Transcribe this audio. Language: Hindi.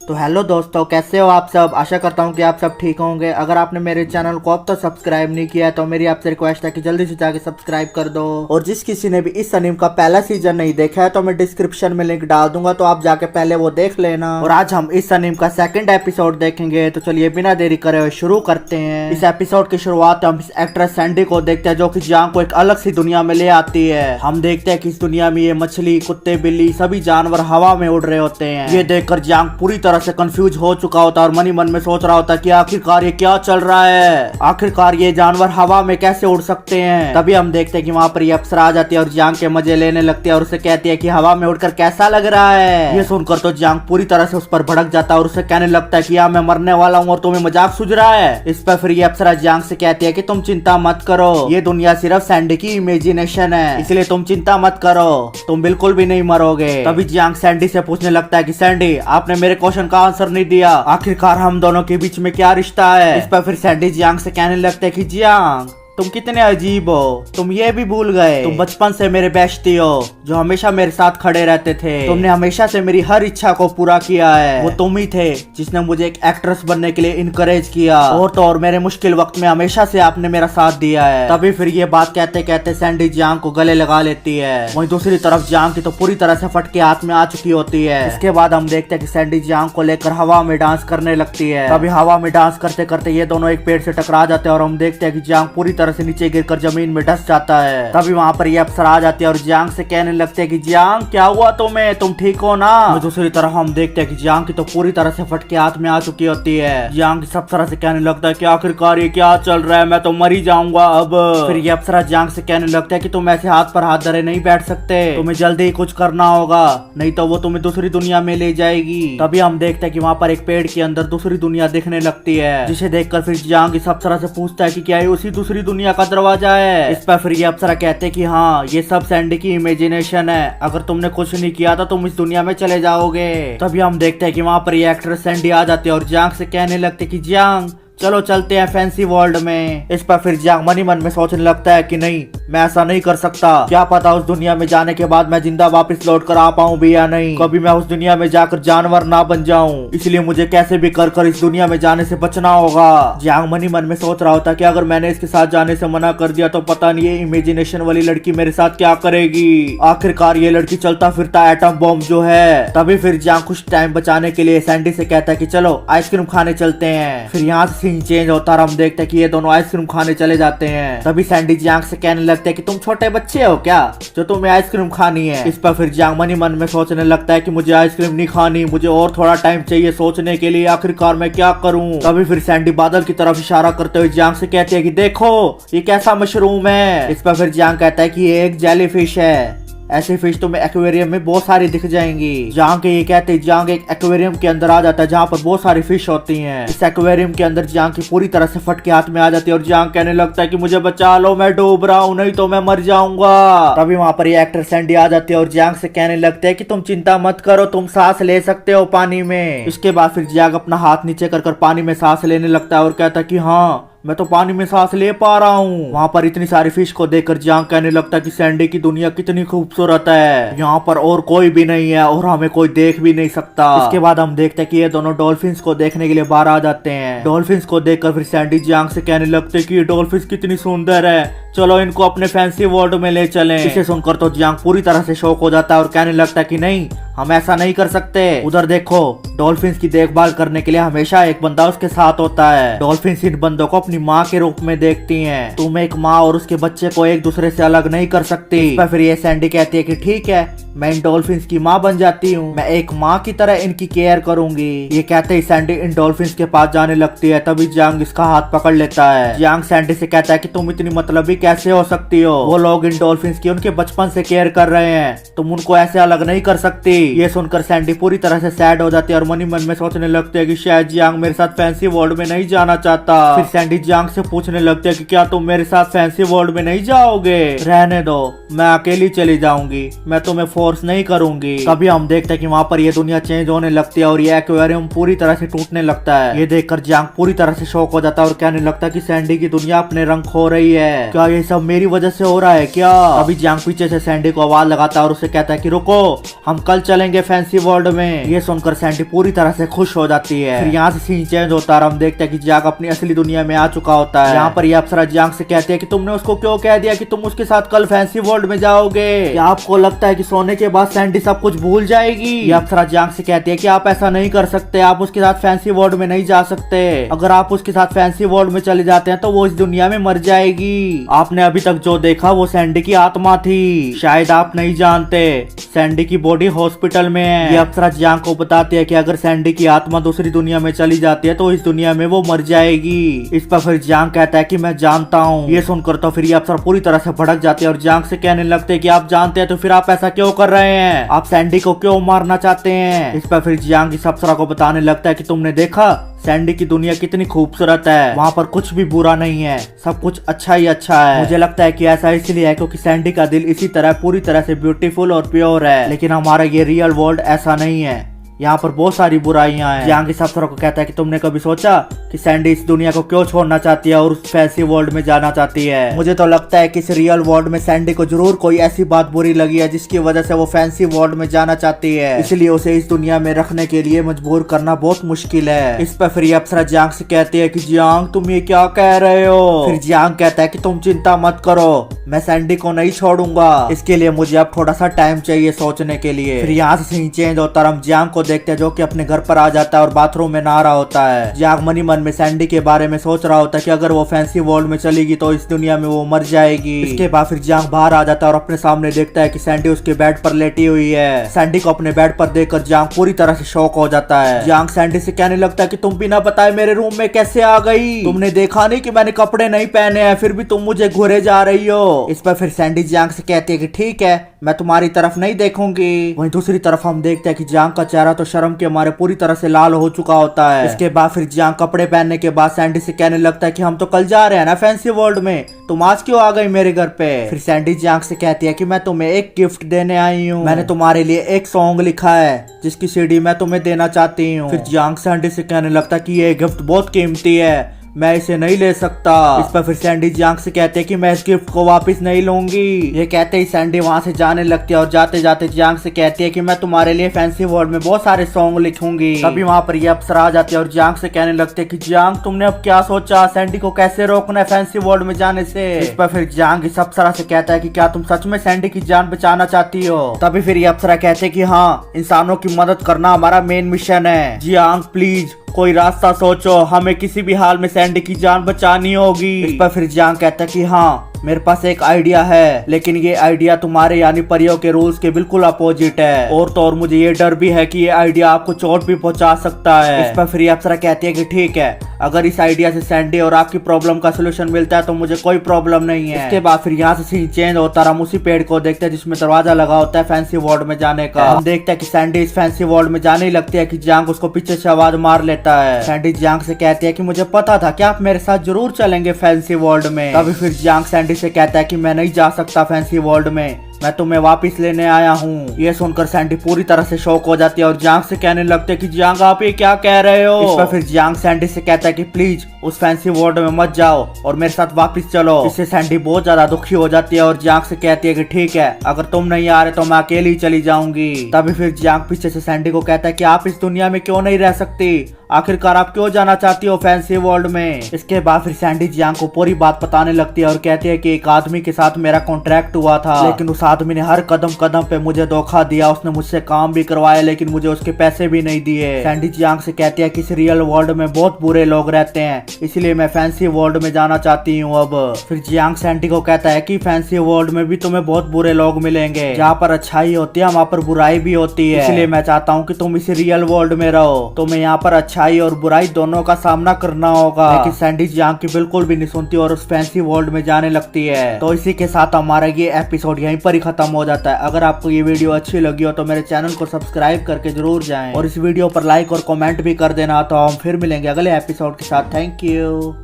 तो हेलो दोस्तों, कैसे हो आप सब। आशा करता हूँ कि आप सब ठीक होंगे। अगर आपने मेरे चैनल को अब तक सब्सक्राइब नहीं किया है तो मेरी आपसे रिक्वेस्ट है कि जल्दी से जाके सब्सक्राइब कर दो। और जिस किसी ने भी इस एनीमे का पहला सीजन नहीं देखा है तो मैं डिस्क्रिप्शन में लिंक डाल दूंगा, तो आप जाके पहले वो देख लेना। और आज हम इस एनीमे का सेकंड एपिसोड देखेंगे, तो चलिए बिना देरी करे हुए शुरू करते हैं। इस एपिसोड की शुरुआत हम इस एक्ट्रेस सैंडी को देखते हैं जो कि जांग को एक अलग सी दुनिया में ले आती है। हम देखते हैं कि इस दुनिया में ये मछली, कुत्ते, बिल्ली सभी जानवर हवा में उड़ रहे होते हैं। ये देखकर जांग पूरी तरह से कंफ्यूज हो चुका होता है और मनी मन में सोच रहा होता है कि आखिरकार ये क्या चल रहा है, आखिरकार ये जानवर हवा में कैसे उड़ सकते हैं। तभी हम देखते हैं कि वहाँ पर ये अप्सरा आ जाती है और जांग के मजे लेने लगती है और उसे कहती है कि हवा में उड़कर कैसा लग रहा है। ये सुनकर तो जांग पूरी तरह से उस पर भड़क जाता है और उसे कहने लगता है कि यहाँ मैं मरने वाला हूँ और तुम्हें मजाक सूझ रहा है। इस पर फिर ये अप्सरा जांग से कहती है कि तुम चिंता मत करो, ये दुनिया सिर्फ सैंडी की इमेजिनेशन है, इसलिए तुम चिंता मत करो, तुम बिल्कुल भी नहीं मरोगे। तभी जांग सैंडी से पूछने लगता है कि सैंडी, आपने मेरे क्वेश्चन का आंसर नहीं दिया, आखिरकार हम दोनों के बीच में क्या रिश्ता है। इस पर फिर सैंडी जियांग से कहने लगता है कि जियांग, तुम कितने अजीब हो, तुम ये भी भूल गए तुम बचपन से मेरे बेस्टी हो जो हमेशा मेरे साथ खड़े रहते थे। तुमने हमेशा से मेरी हर इच्छा को पूरा किया है। वो तुम ही थे जिसने मुझे एक एक्ट्रेस बनने के लिए इनकरेज किया, और तो और मेरे मुश्किल वक्त में हमेशा से आपने मेरा साथ दिया है। तभी फिर ये बात कहते कहते सैंडी जियांग को गले लगा लेती है। वहीं दूसरी तरफ जियांग की तो पूरी तरह से फटके हाथ में आ चुकी होती है। इसके बाद हम देखते हैं कि सैंडी जियांग को लेकर हवा में डांस करने लगती है। तभी हवा में डांस करते करते ये दोनों एक पेड़ से टकरा जाते हैं और हम देखते हैं कि जियांग पूरी तरह से नीचे गिरकर जमीन में धंस जाता है। तभी वहाँ पर ये अप्सरा आ जाती है और जियांग से कहने लगते हैं कि जियांग क्या हुआ तुम्हें, तुम ठीक हो ना। तो दूसरी तरफ हम देखते हैं कि जियांग की तो पूरी तरह से फटके हाथ में आ चुकी होती है। जियांग सब तरह से कहने लगता है कि आखिरकार ये क्या चल रहा है, मैं तो मर ही जाऊंगा अब। फिर ये अप्सरा जियांग से कहने लगता है कि तुम ऐसे हाथ पर हाथ धरे नहीं बैठ सकते, तुम्हें जल्दी ही कुछ करना होगा, नहीं तो वो तुम्हें दूसरी दुनिया में ले जाएगी। तभी हम देखते हैं कि वहाँ पर एक पेड़ के अंदर दूसरी दुनिया दिखने लगती है, जिसे देखकर फिर जियांग सब तरह से पूछता है कि क्या ये उसी दूसरी दुनिया का दरवाजा है। इस पर फिर ये अप्सरा कहते हैं कि हाँ, ये सब सैंडी की इमेजिनेशन है, अगर तुमने कुछ नहीं किया तो तुम इस दुनिया में चले जाओगे। तभी हम देखते हैं कि वहाँ पर ये एक्ट्रेस सैंडी आ जाती है और जियांग से कहने लगते कि जियांग चलो चलते हैं फैंसी वर्ल्ड में। इस पर फिर जियांग मनी मन में सोचने लगता है कि नहीं, मैं ऐसा नहीं कर सकता, क्या पता उस दुनिया में जाने के बाद मैं जिंदा वापस लौट कर आ पाऊँ भी या नहीं, कभी मैं उस दुनिया में जाकर जानवर ना बन जाऊं, इसलिए मुझे कैसे भी कर इस दुनिया में जाने से बचना होगा। जियांग मनी मन में सोच रहा होता कि अगर मैंने इसके साथ जाने से मना कर दिया तो पता नहीं ये इमेजिनेशन वाली लड़की मेरे साथ क्या करेगी, आखिरकार ये लड़की चलता फिरता एटम बॉम्ब जो है। तभी फिर जियांग कुछ टाइम बचाने के लिए सैंडी से कहता है कि चलो आइसक्रीम खाने चलते हैं। फिर यहाँ से चेंज होता है, हम देखते हैं कि ये दोनों आइसक्रीम खाने चले जाते हैं। तभी सैंडी जियांग से कहने लगते हैं कि तुम छोटे बच्चे हो क्या जो तुम्हें आइसक्रीम खानी है। इस पर फिर जियांग मनी मन में सोचने लगता है कि मुझे आइसक्रीम नहीं खानी, मुझे और थोड़ा टाइम चाहिए सोचने के लिए, आखिरकार मैं क्या करूं। तभी फिर सैंडी बादल की तरफ इशारा करते हुए जियांग से कहती है कि देखो ये कैसा मशरूम है। इस पर फिर जियांग कहता है कि ये एक जेलीफिश है, ऐसे फिश तुम्हें एक्वेरियम में बहुत सारी दिख जाएंगी। जांग के ये कहते जांग एक एक्वेरियम के अंदर आ जाता है जहाँ पर बहुत सारी फिश होती हैं। इस एक्वेरियम के अंदर जांग की पूरी तरह से फटके हाथ में आ जाती है और जांग कहने लगता है कि मुझे बचा लो, मैं डूब रहा हूँ, नहीं तो मैं मर जाऊंगा। तभी वहाँ पर ये एक्टर सैंडी आ जाती है और जांग से कहने लगते है कि तुम चिंता मत करो, तुम सांस ले सकते हो पानी में। इसके बाद फिर जांग अपना हाथ नीचे कर पानी में सांस लेने लगता है और कहता है कि हाँ, मैं तो पानी में सांस ले पा रहा हूँ। वहाँ पर इतनी सारी फिश को देखकर जियांग कहने लगता है कि सैंडी की दुनिया कितनी खूबसूरत है, यहाँ पर और कोई भी नहीं है और हमें कोई देख भी नहीं सकता। इसके बाद हम देखते हैं कि ये दोनों डॉल्फिन्स को देखने के लिए बाहर आ जाते हैं। डॉल्फिन्स को देखकर फिर सैंडी जियांग से कहने लगते हैं कि ये डॉल्फिन्स कितनी सुंदर है, चलो इनको अपने फैंसी वर्ल्ड में ले चलें। इसे सुनकर तो जियांग पूरी तरह से शॉक हो जाता है और कहने लगता है कि नहीं, हम ऐसा नहीं कर सकते। उधर देखो, डॉल्फिन्स की देखभाल करने के लिए हमेशा एक बंदा उसके साथ होता है। डॉल्फिन्स इन बंदों को अपनी माँ के रूप में देखती हैं। तुम एक माँ और उसके बच्चे को एक दूसरे से अलग नहीं कर सकती। इस पर फिर ये सैंडी कहती है कि ठीक है, मैं इन डॉल्फिन्स की माँ बन जाती हूँ, मैं एक माँ की तरह इनकी केयर करूंगी। ये कहते ही सैंडी इन डॉल्फिन्स के पास जाने लगती है। तभी जियांग इसका हाथ पकड़ लेता है। जियांग सैंडी से कहता है कि तुम इतनी मतलबी कैसे हो सकती हो, वो लोग इन डॉल्फिन्स की उनके बचपन से केयर कर रहे हैं, तुम उनको ऐसे अलग नहीं कर सकती। ये सुनकर सैंडी पूरी तरह से सैड हो जाती है और मनी मन में सोचने लगते है कि शायद जियांग मेरे साथ फैंसी वर्ल्ड में नहीं जाना चाहता। फिर सैंडी जियांग से पूछने लगते है कि क्या तुम मेरे साथ फैंसी वर्ल्ड में नहीं जाओगे, रहने दो, मैं अकेली चली जाऊंगी, मैं तुम्हें फोर्स नहीं करूंगी। तभी हम देखते हैं कि वहाँ पर ये दुनिया चेंज होने लगती है और ये एक्वेरियम पूरी तरह से टूटने लगता है। ये देखकर जियांग पूरी तरह से शॉक हो जाता है और कहने लगता है कि सैंडी की दुनिया अपने रंग खो रही है, क्या ये सब मेरी वजह से हो रहा है क्या? अभी जियांग पीछे से सैंडी को आवाज लगाता है और उसे कहता है कि रुको, हम कल चलेंगे फैंसी वर्ल्ड में। ये सुनकर सैंडी पूरी तरह से खुश हो जाती है। फिर यहाँ से सीन चेंज होता है और हम देखते हैं कि जियांग अपनी असली दुनिया में आ चुका होता है। यहाँ पर ये अप्सरा जियांग से कहती है कि तुमने उसको क्यों कह दिया कि तुम उसके साथ कल फैंसी वर्ल्ड में जाओगे? क्या आपको लगता है कि सोने के बाद सैंडी सब कुछ भूल जाएगी? ये अप्सरा जियांग से कहती है कि आप ऐसा नहीं कर सकते, आप उसके साथ फैंसी वर्ल्ड में नहीं जा सकते। अगर आप उसके साथ फैंसी वर्ल्ड में चले जाते हैं तो वो इस दुनिया में मर जाएगी। आपने अभी तक जो देखा वो सैंडी की आत्मा थी, शायद आप नहीं जानते। सैंडी की बॉडी हॉस्पिटल में है। ये अप्सरा जियांग को बताती है कि अगर सैंडी की आत्मा दूसरी दुनिया में चली जाती है तो इस दुनिया में वो मर जाएगी। इस पर फिर जियांग कहता है कि मैं जानता हूँ। ये सुनकर तो फिर ये अप्सरा पूरी तरह से भड़क जाती है और जियांग से कहने लगते हैं कि आप जानते हैं तो फिर आप ऐसा क्यों कर रहे हैं? आप सैंडी को क्यों मारना चाहते हैं? इस पर फिर जियांग इस अप्सरा को बताने लगता है कि तुमने देखा सैंडी की दुनिया कितनी खूबसूरत है, वहाँ पर कुछ भी बुरा नहीं है, सब कुछ अच्छा ही अच्छा है। मुझे लगता है कि ऐसा इसलिए है क्योंकि सैंडी का दिल इसी तरह पूरी तरह से ब्यूटीफुल और प्योर है, लेकिन हमारा ये रियल वर्ल्ड ऐसा नहीं है, यहाँ पर बहुत सारी बुराइयां हैं। जियांग इस अप्सरा को कहता है कि तुमने कभी सोचा कि सैंडी इस दुनिया को क्यों छोड़ना चाहती है और उस फैंसी वर्ल्ड में जाना चाहती है? मुझे तो लगता है कि इस रियल वर्ल्ड में सैंडी को जरूर कोई ऐसी बात बुरी लगी है जिसकी वजह से वो फैंसी वर्ल्ड में जाना चाहती है, इसलिए उसे इस दुनिया में रखने के लिए मजबूर करना बहुत मुश्किल है। इस पर फिर अप्सरा जियांग से कहती है कि जियांग तुम ये क्या कह रहे हो? फिर जियांग कहता है कि तुम चिंता मत करो, मैं सैंडी को नहीं छोड़ूंगा, इसके लिए मुझे अब थोड़ा सा टाइम चाहिए सोचने के लिए। फिर यहाँ से सीन चेंज होता है, हम जियांग को देखते हैं जो कि अपने घर पर आ जाता है और बाथरूम में नहा रहा होता है। जियांग मनी मन में सैंडी के बारे में सोच रहा होता है कि अगर वो फैंसी वर्ल्ड में चलेगी तो इस दुनिया में वो मर जाएगी। इसके बाद फिर जियांग बाहर आ जाता है और अपने सामने देखता है कि सैंडी उसके बेड पर लेटी हुई है। सैंडी को अपने बेड पर देखकर जियांग पूरी तरह से शॉक हो जाता है। जियांग सैंडी से कहने लगता है कि तुम बिना बताए मेरे रूम में कैसे आ गई? तुमने देखा नहीं कि मैंने कपड़े नहीं पहने हैं, फिर भी तुम मुझे घूरे जा रही हो। इस पर फिर सैंडी जियांग से कहती है कि ठीक है, मैं तुम्हारी तरफ नहीं देखूंगी। वहीं दूसरी तरफ हम देखते हैं कि जियांग का चेहरा तो शर्म के मारे पूरी तरह से लाल हो चुका होता है। इसके बाद फिर जियांग कपड़े पहनने के बाद सैंडी से कहने लगता है कि हम तो कल जा रहे हैं ना फैंसी वर्ल्ड में, तुम आज क्यों आ गई मेरे घर पे? फिर सैंडी जियांग से कहती है कि मैं तुम्हें एक गिफ्ट देने आई हूँ, मैंने तुम्हारे लिए एक सॉन्ग लिखा है जिसकी सीडी मैं तुम्हें देना चाहती हूँ। फिर जियांग सैंडी से कहने लगता है कि ये गिफ्ट बहुत कीमती है, मैं इसे नहीं ले सकता। इस पर फिर सैंडी जियांग से कहते हैं कि मैं इस गिफ्ट को वापस नहीं लूंगी। ये कहते ही सैंडी वहाँ से जाने लगती है और जाते जाते जियांग से कहती है कि मैं तुम्हारे लिए फैंसी वर्ल्ड में बहुत सारे सॉन्ग लिखूंगी। तभी वहाँ पर ये अप्सरा आ जाती है और जियांग से कहने लगते हैं कि जियांग तुमने अब क्या सोचा, सैंडी को कैसे रोकना है फैंसी वर्ल्ड में जाने से? इस पर फिर जियांग इस अप्सरा से कहता है कि क्या तुम सच में सैंडी की जान बचाना चाहती हो? तभी फिर ये अप्सरा कहते हैं कि हाँ, इंसानों की मदद करना हमारा मेन मिशन है। जियांग प्लीज कोई रास्ता सोचो, हमें किसी भी हाल में सैंडी की जान बचानी होगी। इस पर फिर जियांग कहता है कि हाँ, मेरे पास एक आइडिया है, लेकिन ये आइडिया तुम्हारे यानी परियों के रूल्स के बिल्कुल अपोजिट है, और तो और मुझे ये डर भी है कि ये आइडिया आपको चोट भी पहुंचा सकता है। इस पर फिर अप्सरा कहती है कि ठीक है, अगर इस आइडिया से सैंडी और आपकी प्रॉब्लम का सोल्यूशन मिलता है तो मुझे कोई प्रॉब्लम नहीं है। इसके बाद फिर यहाँ से सीन चेंज होता है, हम उसी पेड़ को देखते हैं जिसमें दरवाजा लगा होता है फैंसी वर्ल्ड में जाने का। हम देखते हैं कि सैंडी इस फैंसी वर्ल्ड में जाने ही लगती है कि जियांग उसको पीछे से आवाज मार लेता है। सैंडी जियांग से कहती है कि मुझे पता था कि आप मेरे साथ जरूर चलेंगे फैंसी वर्ल्ड में। तभी फिर जियांग सैंडी से कहता है कि मैं नहीं जा सकता फैंसी वर्ल्ड में, मैं तुम्हें वापस लेने आया हूँ। ये सुनकर सैंडी पूरी तरह से शॉक हो जाती है और जियांग से कहने लगते हैं कि जियांग आप ये क्या कह रहे हो? इस पर फिर जियांग सैंडी से कहता है कि प्लीज उस फैंसी वर्ल्ड में मत जाओ और मेरे साथ वापस चलो। इससे सैंडी बहुत ज्यादा दुखी हो जाती है और जियांग से कहती है कि ठीक है, अगर तुम नहीं आ रहे तो मैं अकेली चली जाऊंगी। तभी फिर जियांग पीछे से सैंडी को कहता है कि आप इस दुनिया में क्यों नहीं रह सकती, आखिरकार आप क्यों जाना चाहती हो फैंसी वर्ल्ड में? इसके बाद फिर सैंडी जियांग को पूरी बात बताने लगती है और कहती है कि एक आदमी के साथ मेरा कॉन्ट्रैक्ट हुआ था, लेकिन उस आदमी ने हर कदम कदम पे मुझे धोखा दिया, उसने मुझसे काम भी करवाया लेकिन मुझे उसके पैसे भी नहीं दिए। सैंडी जियांग से कहती है कि इस रियल वर्ल्ड में बहुत बुरे लोग रहते हैं, इसलिए मैं फैंसी वर्ल्ड में जाना चाहती हूँ अब। फिर जियांग सैंडी को कहता है कि फैंसी वर्ल्ड में भी तुम्हें बहुत बुरे लोग मिलेंगे, जहाँ पर अच्छाई होती है वहाँ पर बुराई भी होती है, इसलिए मैं चाहता हूँ कि तुम इस रियल वर्ल्ड में रहो, तुम्हें यहाँ पर अच्छाई और बुराई दोनों का सामना करना होगा। लेकिन सैंडी जियांग की बिल्कुल भी नहीं सुनती और उस फैंसी वर्ल्ड में जाने लगती है। तो इसी के साथ हमारा ये एपिसोड यहीं पर ही खत्म हो जाता है। अगर आपको ये वीडियो अच्छी लगी हो तो मेरे चैनल को सब्सक्राइब करके जरूर जाएं और इस वीडियो पर लाइक और कमेंट भी कर देना। तो हम फिर मिलेंगे अगले एपिसोड के साथ। Thank you.